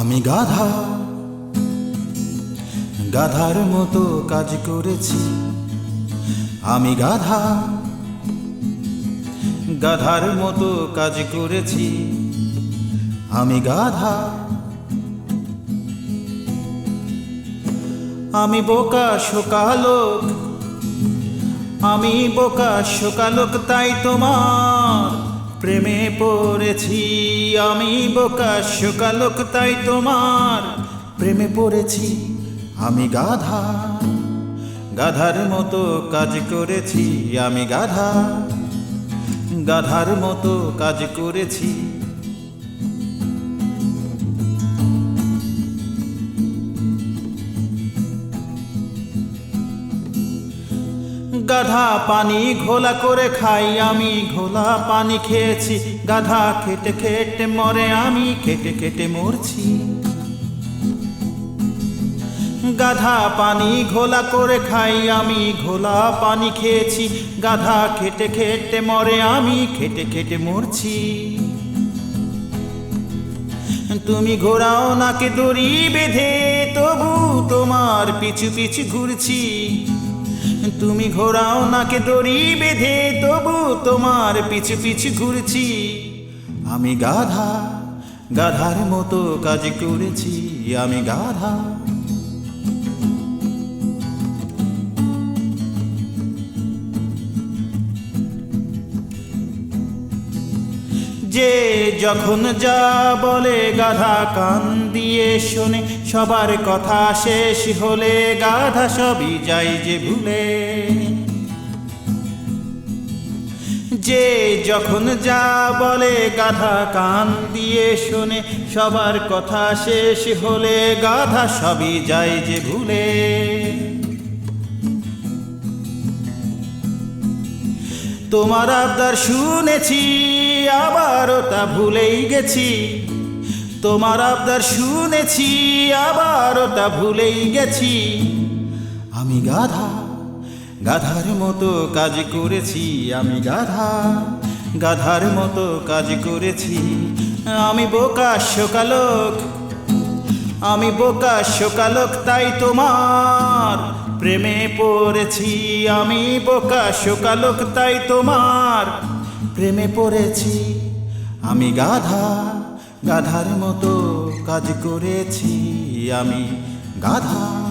আমি গাধা, গাধার মতো কাজ করেছি। আমি গাধা, গাধার মতো কাজ করেছি। আমি গাধা, আমি বোকা শোকা লোক, আমি বোকা শোকা লোক, তাই তোমার প্রেমে পড়েছি। আমি বোকা শোকা লোক, তাই তোমার প্রেমে পড়েছি। আমি গাধা, গাধার মতো কাজ করেছি। আমি গাধা, গাধার মতো কাজ করেছি। গাধা পানি ঘোলা করে খাই, আমি ঘোলা পানি খেয়েছি। গাধা খেটে খেটে মরে, আমি খেটে খেটে মরছি। গাধা পানি ঘোলা করে খাই, আমি ঘোলা পানি খেয়েছি। গাধা খেটে খেটে মরে, আমি খেটে খেটে মরছি। তুমি ঘোরাও নাকে দড়ি বেঁধে, তবু তোমার পিছু পিছু ঘুরছি। তুমি ঘোরাও নাকে দড়ি বেঁধে, তবু তোমার পিছু পিছু ঘুরছি। আমি গাধা, গাধার মতো কাজ করেছি। আমি গাধা, যে যখন যা বলে গাধা কান দিয়ে শোনে। সবার কথা শেষ হলে গাধা সবই যায় যে ভুলে। যে যখন যা বলে গাধা কান দিয়ে শোনে। সবার কথা শেষ হলে গাধা সবই যায় যে ভুলে। তোমার আবদার শুনেছি, আবারও তা ভুলেই গেছি। তোমার আবদার শুনেছি, আবারও তা ভুলেই গেছি। আমি গাধা, গাধার মতো কাজ করেছি। আমি গাধা, গাধার মতো কাজ করেছি। আমি বোকা শোকা লোক, আমি বোকা শোকা লোক, তাই তোমার প্রেমে পড়েছি। আমি বোকা শোকা লোক, তাই তোমার প্রেমে পড়েছি। আমি গাধা, গাধার মতো কাজ করেছি। আমি গাধা।